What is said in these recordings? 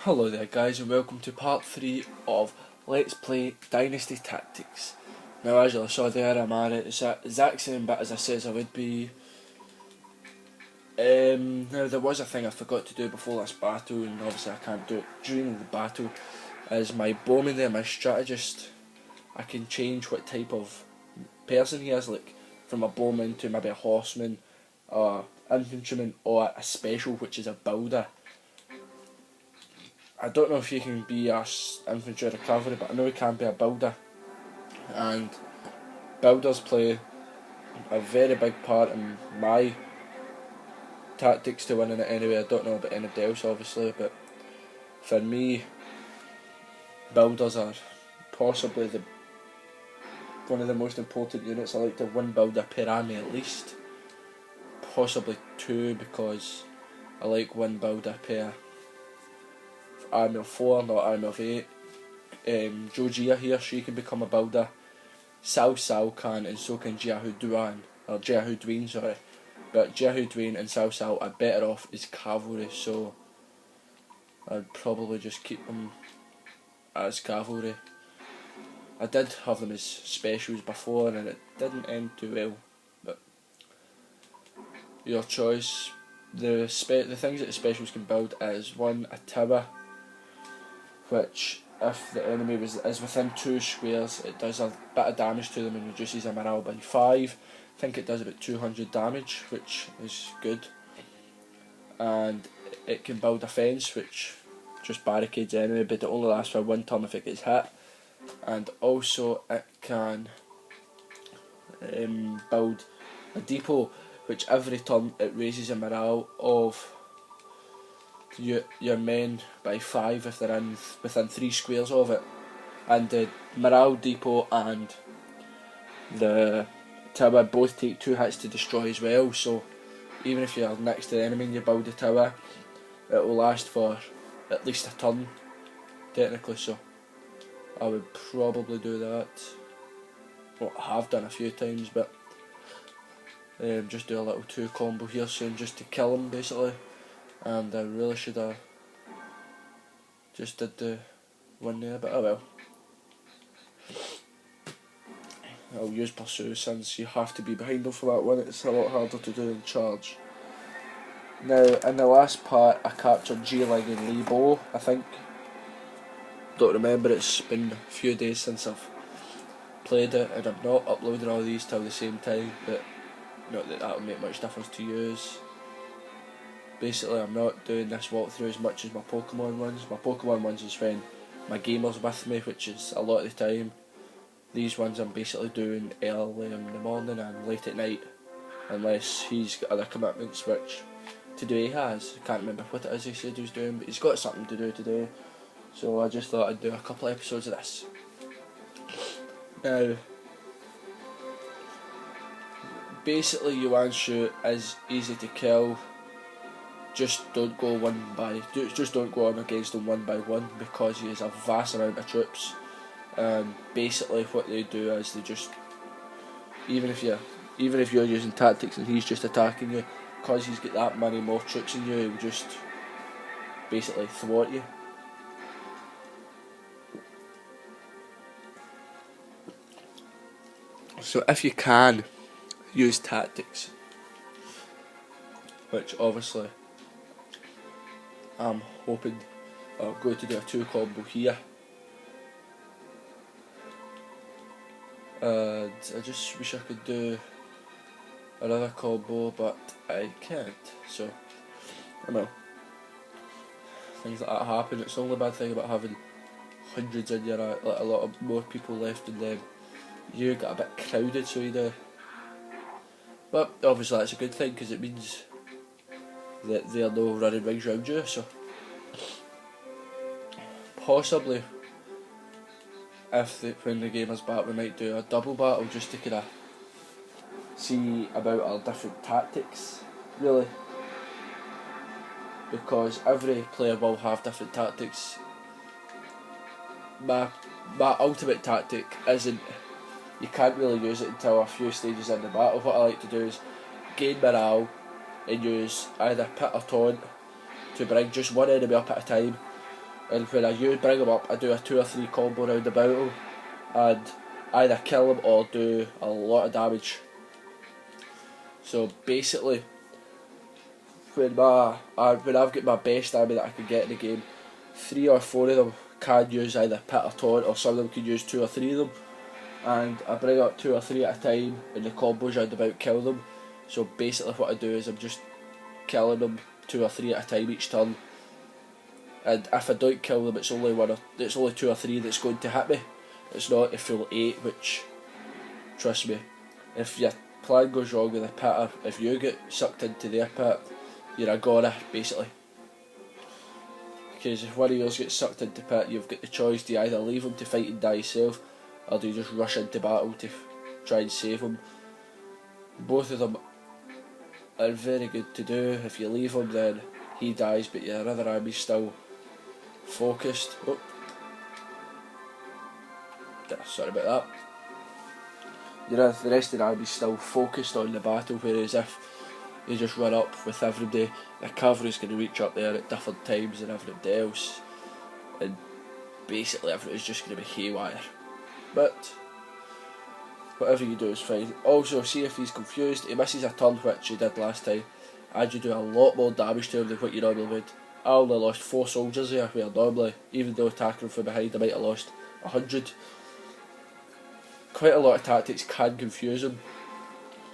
Hello there guys, and welcome to part 3 of Let's Play Dynasty Tactics. Now as you saw there, I'm at it, it's the exact same bit as I said I would be. Now there was a thing I forgot to do before this battle, and obviously I can't do it during the battle, is my bowman there, my strategist. I can change what type of person he is, like from a bowman to maybe a horseman, or infantryman, or a special which is a builder. I don't know if you can be a infantry or a cavalry, but I know you can be a builder, and builders play a very big part in my tactics to winning it anyway. I don't know about anybody else obviously, but for me builders are possibly one of the most important units. I like to one builder per army at least, possibly two, because I like one builder per army of 4, not army of 8. Georgia here, she can become a builder. Sao can, and so can Jiahu Dwayne, sorry. But Jiahu Dwayne and Sao are better off as cavalry, so I'd probably just keep them as cavalry. I did have them as specials before and it didn't end too well, but your choice. The things that the specials can build is one, a tower, which if the enemy is within 2 squares, it does a bit of damage to them and reduces their morale by 5. I think it does about 200 damage, which is good. And it can build a fence, which just barricades the enemy, but it only lasts for 1 turn if it gets hit. And also it can build a depot, which every turn it raises the morale of your men by 5 if they're within 3 squares of it. And the morale depot and the tower both take 2 hits to destroy as well, so even if you're next to the enemy and you build a tower, it will last for at least a turn technically, so I would probably do that. Well, I have done a few times, but just do a little 2 combo here soon just to kill him basically. And I really should have just did the one there, but oh well. I'll use pursue since you have to be behind them for that one. It's a lot harder to do in charge. Now in the last part I captured G-Ling and Lee Bo, I think. Don't remember, it's been a few days since I've played it and I'm not uploading all these till the same time, but not that that'll make much difference to use. Basically I'm not doing this walkthrough as much as my Pokemon ones. My Pokemon ones is when my gamer's with me, which is a lot of the time. These ones I'm basically doing early in the morning and late at night, unless he's got other commitments, which today he has. I can't remember what it is he said he was doing, but he's got something to do today, so I just thought I'd do a couple of episodes of this. Now basically Yuan Shu is easy to kill. Just don't go don't go on against him 1 by 1, because he has a vast amount of troops. Basically what they do is they just, even if you're using tactics and he's just attacking you, because he's got that many more troops than you, he'll just basically thwart you. So if you can use tactics, which obviously I'm hoping I'm going to do a 2 combo here, and I just wish I could do another combo, but I can't, so I know things like that happen. It's the only bad thing about having hundreds in your like a lot of more people left in them. You get a bit crowded, so you do. But obviously that's a good thing, because it means that they are no running rings round you, so possibly when the game is back we might do a double battle just to kind of see about our different tactics, really, because every player will have different tactics. My ultimate tactic isn't, you can't really use it until a few stages in the battle. What I like to do is gain morale and use either pit or taunt to bring just one enemy up at a time, and when I bring him up, I do a 2 or 3 combo round about him, and either kill him or do a lot of damage. So basically, when I've got my best army that I can get in the game, 3 or 4 of them can use either pit or taunt, or some of them can use 2 or 3 of them, and I bring up 2 or 3 at a time, and the combos round about kill them. So basically what I do is I'm just killing them 2 or 3 at a time each turn, and if I don't kill them, it's only 2 or 3 that's going to hit me. It's not a full 8, which, trust me, if your plan goes wrong with a pitter, if you get sucked into their pit, you're a goner, basically. Because if one of yours gets sucked into pit, you've got the choice to either leave him to fight and die yourself, or do you just rush into battle to try and save him. Both of them are very good to do. If you leave him, then he dies, but your other army's still focused. Oh. Sorry about that. The rest of the army's still focused on the battle, whereas if you just run up with everybody, the cavalry's going to reach up there at different times and everybody else, and basically everybody's just going to be haywire. But whatever you do is fine. Also, see if he's confused, he misses a turn, which he did last time, and you do a lot more damage to him than what you normally would. I only lost 4 soldiers here, where normally, even though attacking from behind, I might have lost 100. Quite a lot of tactics can confuse him,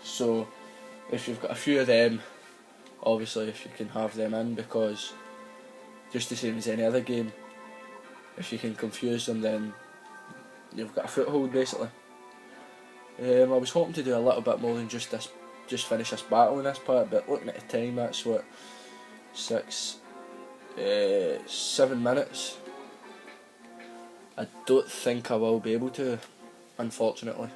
so if you've got a few of them, obviously if you can have them in, because just the same as any other game, if you can confuse them, then you've got a foothold, basically. I was hoping to do a little bit more than just finish this battle in this part, but looking at the time, that's what, 7 minutes. I don't think I will be able to, unfortunately.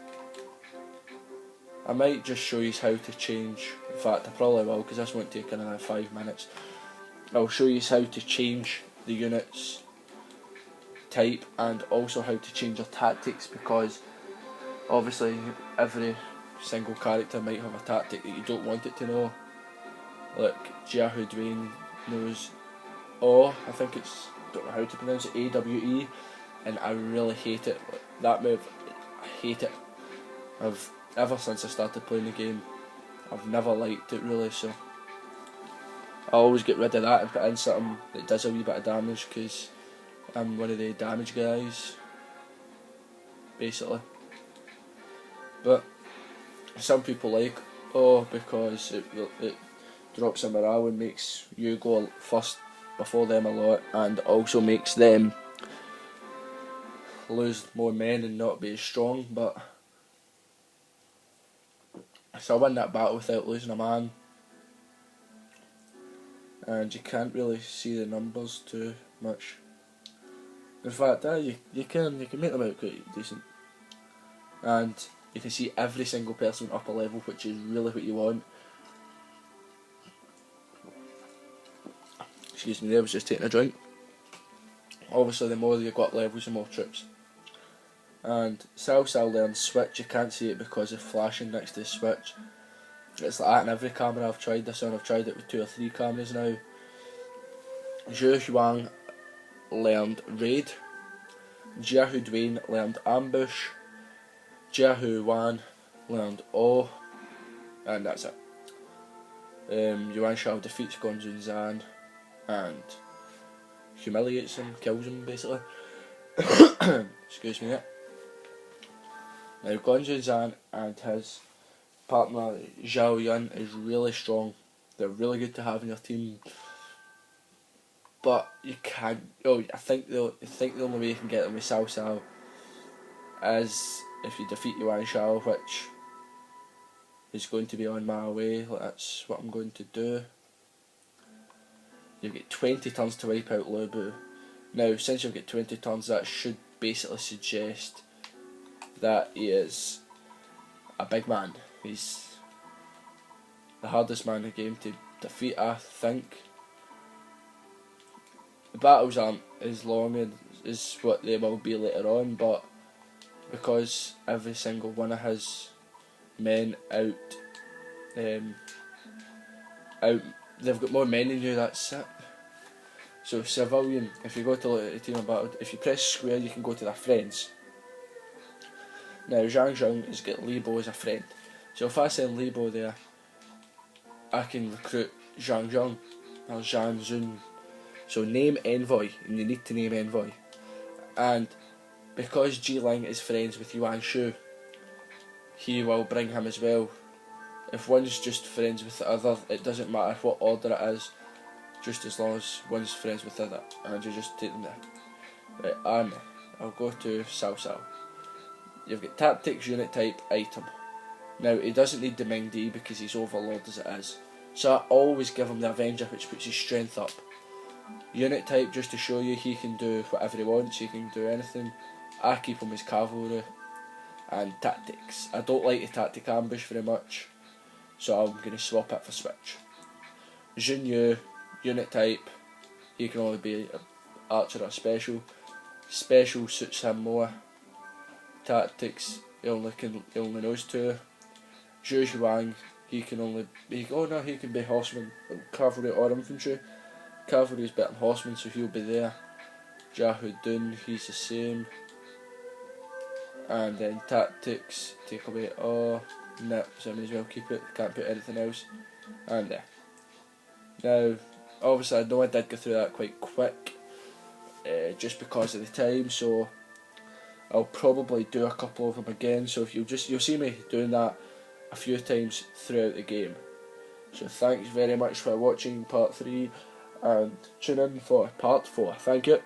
I might just show you how to change, in fact I probably will, because this won't take another 5 minutes. I'll show you how to change the units type, and also how to change your tactics, because obviously every single character might have a tactic that you don't want it to know. Like Jiahu Dwayne knows I think it's, don't know how to pronounce it, AWE, and I really hate it. That move, I hate it. Ever since I started playing the game, I've never liked it really, so I always get rid of that and put in something that does a wee bit of damage, because I'm one of the damage guys, basically. But some people like because it drops a morale and makes you go first before them a lot, and also makes them lose more men and not be as strong. But so I win that battle without losing a man, and you can't really see the numbers too much. In fact, you can make them out quite decent, and you can see every single person up a level, which is really what you want. Excuse me, I was just taking a drink. Obviously, the more you got levels, the more troops. And Sal learns switch. You can't see it because of flashing next to the switch. It's like that in every camera I've tried this on. I've tried it with 2 or 3 cameras now. Zhu Huang learned raid. Jiahu Dwayne learned ambush. Jiahu Wan learned awe. And that's it. Yuan Shao defeats Gonjun Zan and humiliates him, kills him basically. Excuse me. Now Gonjun Zan and his partner Zhao Yun is really strong. They're really good to have in your team. But you can't. I think the only way you can get them with Cao Cao is if you defeat Yuan Shao, which is going to be on my way. That's what I'm going to do. You get 20 turns to wipe out Lu Bu. Now, since you've got 20 turns, that should basically suggest that he is a big man. He's the hardest man in the game to defeat, I think. The battles aren't as long as what they will be later on, but because every single one of his men they've got more men than you, that's it. So civilian, if you go to look at the team of battle, if you press square you can go to their friends. Now Zhang Zheng has got Libo as a friend. So if I send Libo there, I can recruit Zhang Zheng or Zhang Zun. So name envoy, and you need to name envoy. And because Jiling is friends with Yuan Shu, he will bring him as well. If one's just friends with the other, it doesn't matter what order it is, just as long as one's friends with the other, and you just take them there. Right, and I'll go to Cao Cao. You've got tactics, unit type, item. Now he doesn't need the Ming D because he's overlord as it is, so I always give him the Avenger, which puts his strength up. Unit type, just to show you he can do whatever he wants, he can do anything. I keep him as cavalry. And tactics, I don't like the tactic ambush very much, so I'm going to swap it for switch. Jun Yu, unit type, he can only be an archer or special. Special suits him more. Tactics, he only knows 2. Zhu Zhuang, he can be horseman, cavalry or infantry. Cavalry is better than horseman, so he'll be there. Jahu Dun, he's the same. And then tactics, take away so I may as well keep it, can't put anything else. And there. Now, obviously I know I did go through that quite quick, just because of the time, so I'll probably do a couple of them again, so if you'll see me doing that a few times throughout the game. So thanks very much for watching part 3, and tune in for part 4. Thank you.